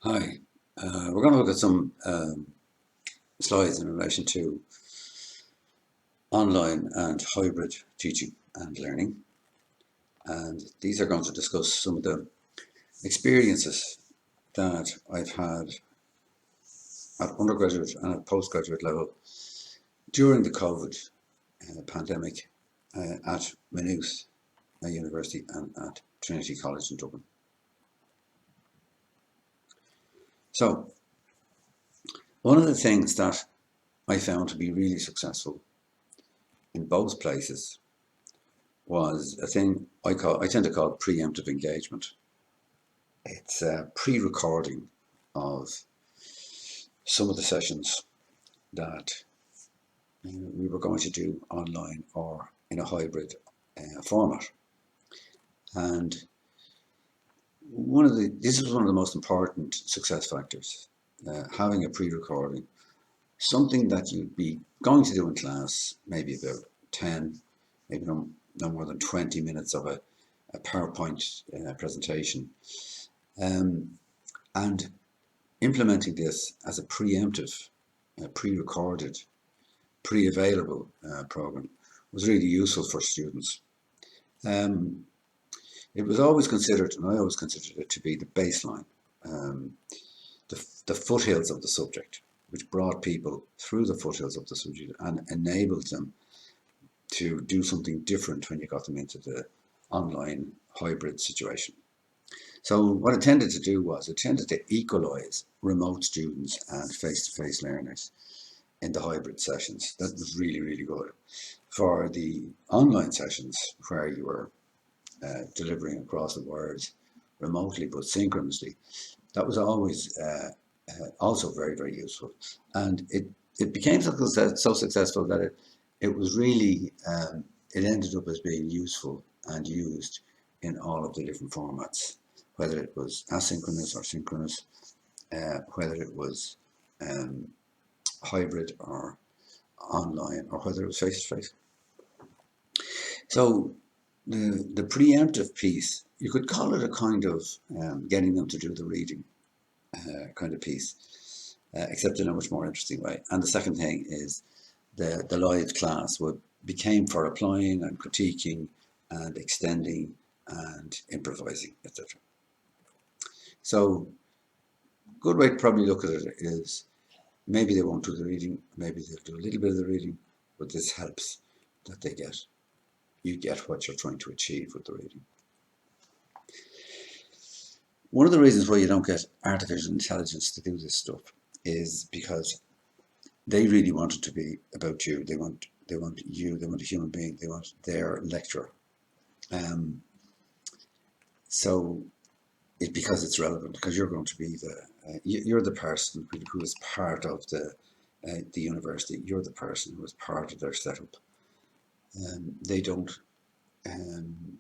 Hi, we're going to look at some slides in relation to online and hybrid teaching and learning. And these are going to discuss some of the experiences that I've had at undergraduate and at postgraduate level during the COVID pandemic at Maynooth University and at Trinity College in Dublin. So, one of the things that I found to be really successful in both places was a thing I tend to call preemptive engagement. It's a pre-recording of some of the sessions that we were going to do online or in a hybrid format. And this was one of the most important success factors, having a pre-recording, something that you'd be going to do in class, maybe about 10, maybe no more than 20 minutes of a PowerPoint presentation. And implementing this as a preemptive, pre-recorded, pre-available program was really useful for students. It was always considered, and I always considered it to be the baseline, the foothills of the subject, which brought people through the foothills of the subject and enabled them to do something different when you got them into the online hybrid situation. So what it tended to do was it tended to equalise remote students and face-to-face learners in the hybrid sessions. That was really, really good. For the online sessions where you were delivering across the words remotely but synchronously, that was always also very, very useful. And it became so successful that it was really, it ended up as being useful and used in all of the different formats, whether it was asynchronous or synchronous, whether it was hybrid or online, or whether it was face to face. So the preemptive piece, you could call it a kind of getting them to do the reading kind of piece, except in a much more interesting way. And the second thing is the live class became for applying and critiquing and extending and improvising, etc. So good way to probably look at it is maybe they won't do the reading, maybe they'll do a little bit of the reading, but this helps that you get what you're trying to achieve with the reading. One of the reasons why you don't get artificial intelligence to do this stuff is because they really want it to be about you. They want you. They want a human being. They want their lecturer. So it because it's relevant, because you're going to be you're the person who is part of the university. You're the person who is part of their setup. They don't.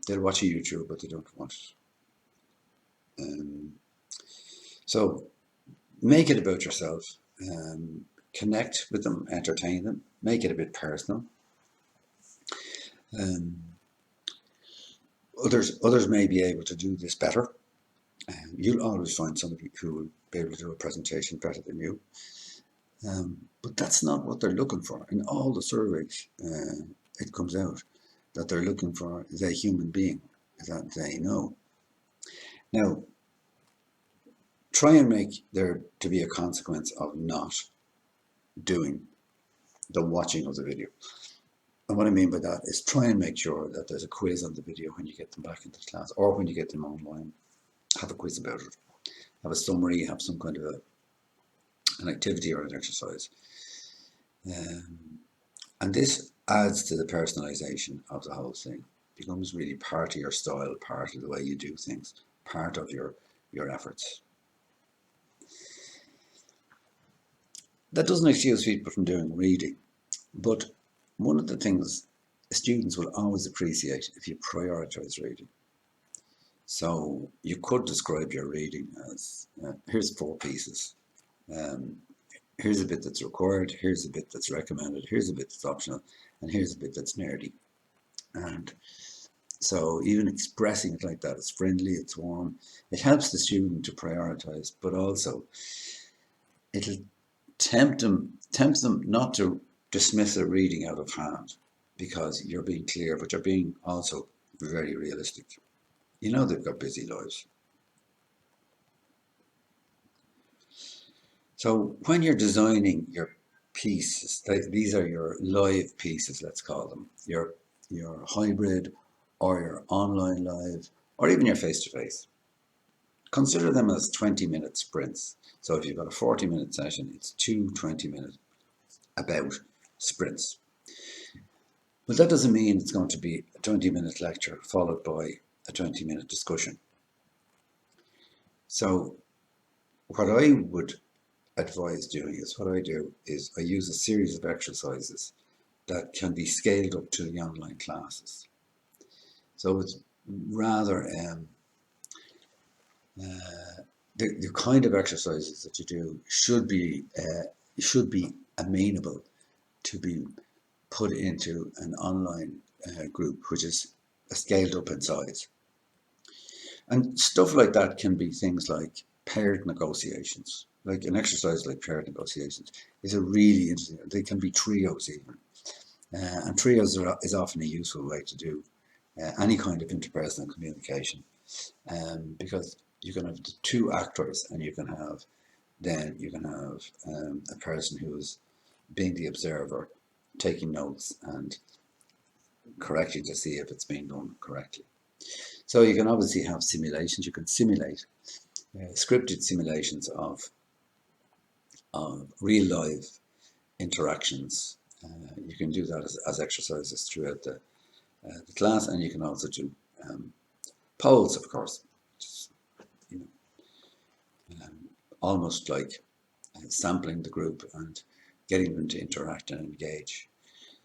They'll watch a YouTube, but they don't want it. So make it about yourself. Connect with them, entertain them, make it a bit personal. Others may be able to do this better. You'll always find somebody who will be able to do a presentation better than you. But that's not what they're looking for. In all the surveys, it comes out that they're looking for is a human being that they know. Now, try and make there to be a consequence of not doing the watching of the video. And what I mean by that is try and make sure that there's a quiz on the video when you get them back into the class, or when you get them online. Have a quiz about it. Have a summary, have some kind of an activity or an exercise. And this adds to the personalization of the whole thing. It becomes really part of your style, part of the way you do things, part of your efforts. That doesn't excuse people from doing reading, but one of the things students will always appreciate if you prioritize reading. So you could describe your reading as here's 4 pieces. Here's a bit that's required, here's a bit that's recommended, here's a bit that's optional, and here's a bit that's nerdy. And So even expressing it like that, it's friendly, it's warm, it helps the student to prioritize, but also it'll tempt them not to dismiss a reading out of hand because you're being clear, but you're being also very realistic. You know they've got busy lives. So when you're designing your pieces, these are your live pieces, let's call them, your hybrid or your online live or even your face-to-face. Consider them as 20-minute sprints. So if you've got a 40-minute session, it's two 20-minute about sprints. But that doesn't mean it's going to be a 20-minute lecture followed by a 20-minute discussion. So what I would advise doing is what I do is I use a series of exercises that can be scaled up to the online classes. So it's rather the kind of exercises that you do should be amenable to be put into an online group, which is scaled up in size. And stuff like that can be things like paired negotiations. Like an exercise like paired negotiations is a really interesting. They can be trios even, and trios is often a useful way to do any kind of interpersonal communication, because you can have the two actors, and you can have a person who is being the observer, taking notes and correcting to see if it's being done correctly. So you can obviously have simulations. You can simulate scripted simulations of real life interactions. You can do that as exercises throughout the class, and you can also do polls, of course. You know, almost like sampling the group and getting them to interact and engage.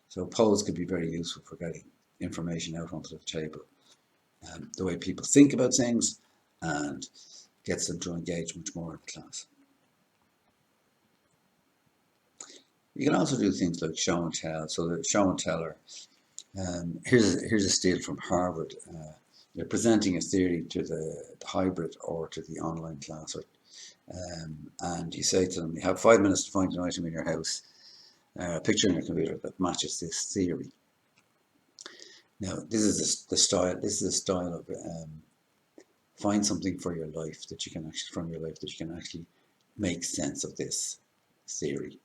So polls could be very useful for getting information out onto the table, the way people think about things, and gets them to engage much more in class. You can also do things like show and tell. So the show and teller, here's a steal from Harvard. They're presenting a theory to the hybrid or to the online class, and you say to them, you have 5 minutes to find an item in your house, a picture on your computer that matches this theory. Now, this is the style. This is a style of find something for your life that you can actually from your life that you can actually make sense of this theory,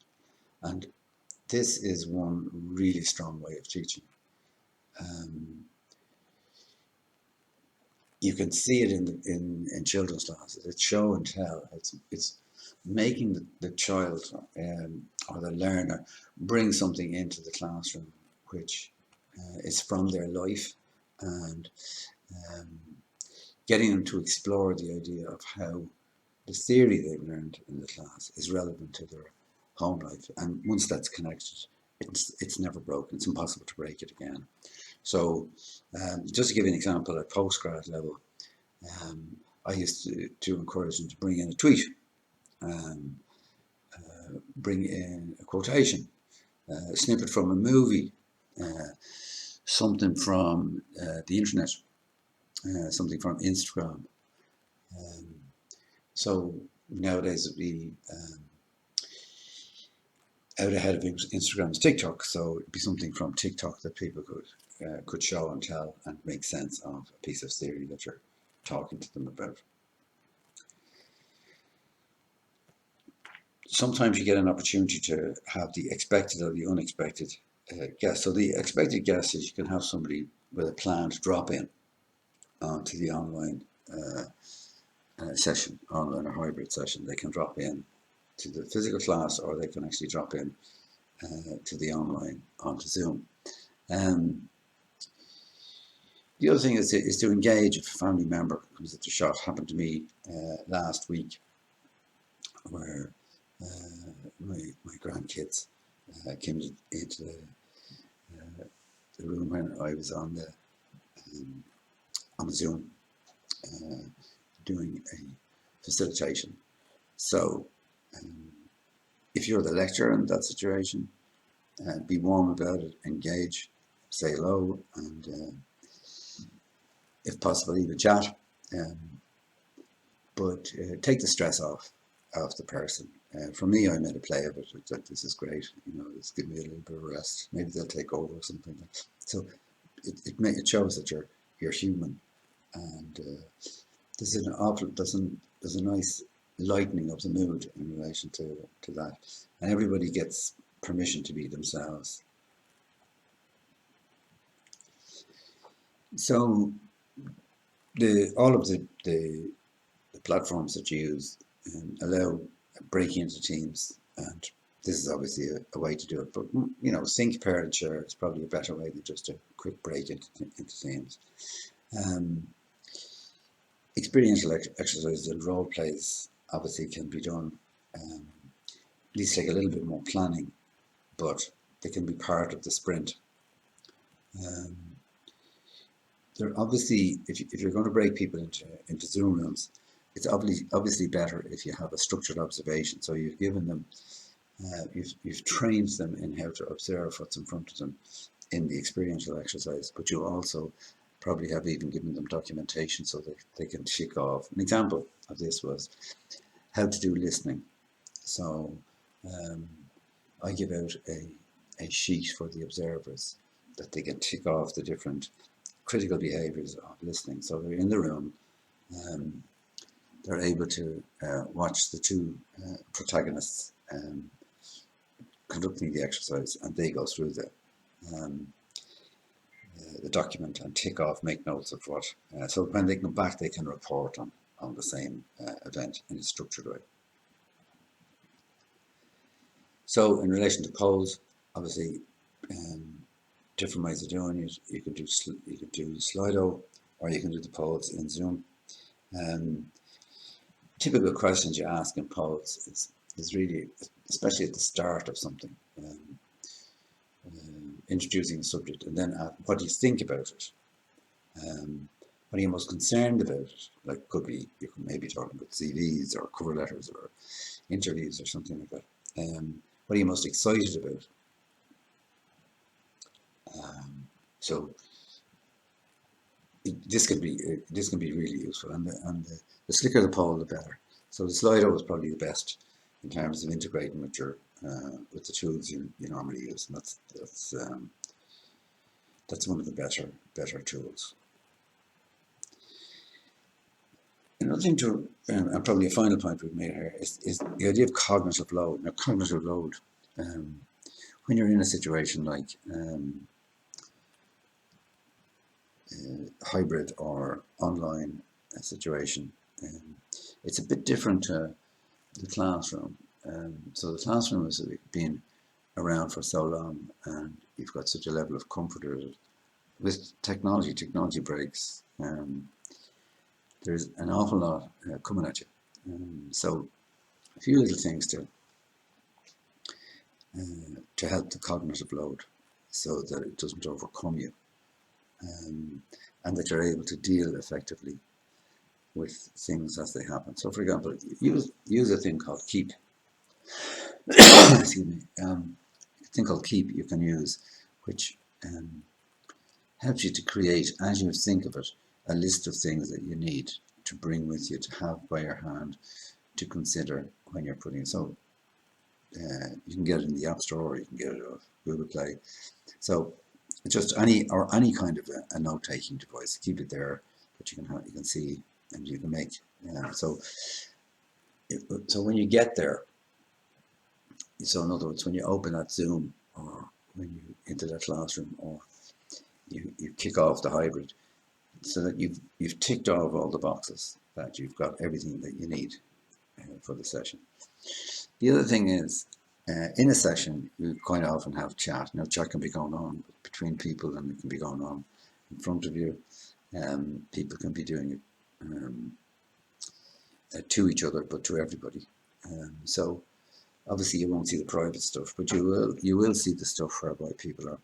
and this is one really strong way of teaching. You can see it in children's classes. It's show and tell. It's making the child or the learner bring something into the classroom which is from their life, and getting them to explore the idea of how the theory they've learned in the class is relevant to their home life. And once that's connected, it's never broken. It's impossible to break it again. So just to give you an example, at postgrad level, I used to encourage them to bring in a tweet, bring in a quotation, a snippet from a movie, something from the internet, something from Instagram. So nowadays it'd be out ahead of Instagram's TikTok, so it'd be something from TikTok that people could show and tell and make sense of a piece of theory that you're talking to them about. Sometimes you get an opportunity to have the expected or the unexpected guest. So the expected guest is you can have somebody with a plan to drop in onto the online session, online or hybrid session. They can drop in to the physical class, or they can actually drop in to the online onto Zoom. The other thing is to engage if a family member comes at the shop. Happened to me last week, where my grandkids came into the room when I was on the Zoom doing a facilitation. So if you're the lecturer in that situation, be warm about it, engage, say hello, and if possible, even chat, um, but take the stress off the person. For me, I made a play of it. It's like, this is great, it's give me a little bit of rest. Maybe they'll take over or something. So it shows that you're human, and there's a nice lightening of the mood in relation to that, and everybody gets permission to be themselves. So all of the platforms that you use allow breaking into teams, and this is obviously a way to do it. But sync, pair, and share is probably a better way than just a quick break into teams. Experiential exercises and role plays obviously can be done. These take a little bit more planning, but they can be part of the sprint. They're obviously, if you're going to break people into Zoom rooms, it's obviously better if you have a structured observation. So you've given them, you've trained them in how to observe what's in front of them in the experiential exercise, but you also probably have even given them documentation so that they can tick off. An example of this was how to do listening. So I give out a sheet for the observers that they can tick off the different critical behaviours of listening. So they're in the room, they're able to watch the two protagonists conducting the exercise, and they go through the document and tick off, make notes of what. So when they come back, they can report on the same event in a structured way. So in relation to polls, obviously, different ways of doing it. You could do Slido, or you can do the polls in Zoom. Typical questions you ask in polls is really, especially at the start of something, introducing a subject, and then what do you think about it? What are you most concerned about it? Like, you could maybe talking about CVs or cover letters or interviews or something like that. What are you most excited about? So this can be really useful, and the slicker the poll, the better. So the Slido is probably the best in terms of integrating with your with the tools you normally use, and that's one of the better tools. Another thing and probably a final point we've made here is the idea of cognitive load. Now, cognitive load, when you're in a situation like hybrid or online situation, it's a bit different to the classroom. So the classroom has been around for so long, and you've got such a level of comfort with it. With technology breaks. There's an awful lot coming at you. So a few little things to help the cognitive load, so that it doesn't overcome you, and that you're able to deal effectively with things as they happen. So, for example, use a thing called Keep. Excuse me. A thing called Keep you can use, which helps you to create, as you think of it, a list of things that you need to bring with you, to have by your hand, to consider when you're putting it. So you can get it in the App Store, or you can get it off Google Play. So just any kind of a note-taking device, keep it there that you can see and you can make. So when you get there, so in other words, when you open that Zoom, or when you into that classroom, or you kick off the hybrid, so that you've ticked off all the boxes, that you've got everything that you need for the session. The other thing is, in a session, you quite often have chat. Now, chat can be going on between people, and it can be going on in front of you. People can be doing it to each other, but to everybody. So obviously you won't see the private stuff, but you will see the stuff whereby people are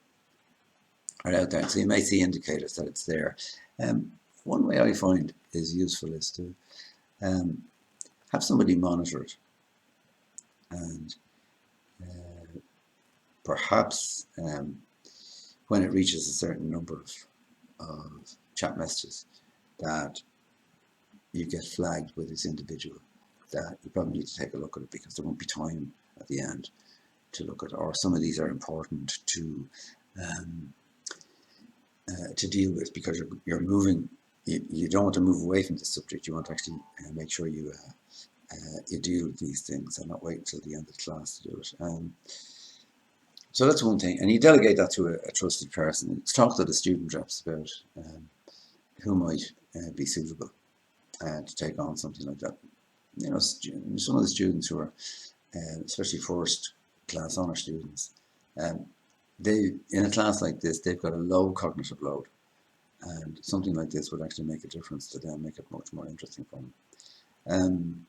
out there. So you may see indicators that it's there. One way I find is useful is to have somebody monitor it, and perhaps when it reaches a certain number of chat messages, that you get flagged with this individual, that you probably need to take a look at it, because there won't be time at the end to look at, or some of these are important um, to deal with, because you're moving. You don't want to move away from the subject. You want to actually make sure you deal with these things and not wait until the end of the class to do it. So that's one thing, and you delegate that to a trusted person. Talk to the student reps about who might be suitable to take on something like that. You know, some of the students who are, especially first class honour students, they, in a class like this, they've got a low cognitive load, and something like this would actually make a difference to them, make it much more interesting for them.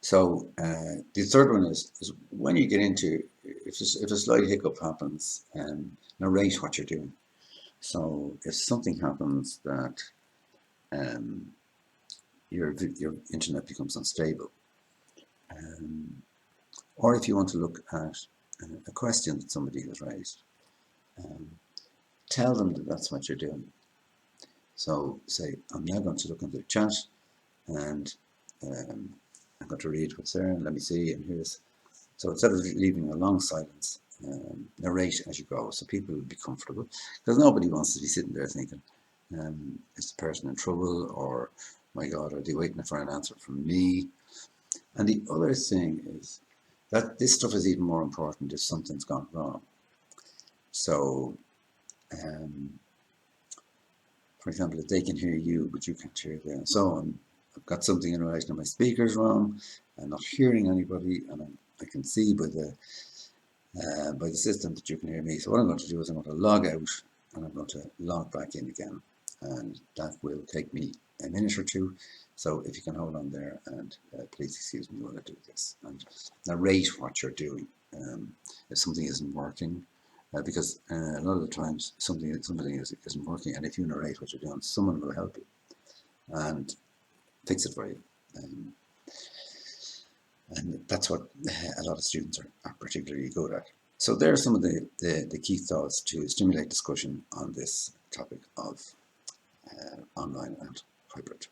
So the third one is when you get into, if a slight hiccup happens, narrate what you're doing. So if something happens that your internet becomes unstable, or if you want to look at a question that somebody has raised, tell them that that's what you're doing. So say, I'm now going to look into the chat, and I'm going to read what's there, and let me see, and here's, so instead of leaving a long silence, narrate as you go, so people will be comfortable, because nobody wants to be sitting there thinking, is the person in trouble, or my God, are they waiting for an answer from me? And the other thing is that this stuff is even more important if something's gone wrong. So, for example, if they can hear you, but you can't hear them, so I've got something in relation to my speakers wrong, I'm not hearing anybody, and I can see by the system that you can hear me. So what I'm going to do is I'm going to log out, and I'm going to log back in again, and that will take me a minute or two. So if you can hold on there, and please excuse me while I do this, and narrate what you're doing if something isn't working, because a lot of the times something isn't working, and if you narrate what you're doing, someone will help you and fix it for you. And that's what a lot of students are particularly good at. So there are some of the key thoughts to stimulate discussion on this topic of online and hybrid.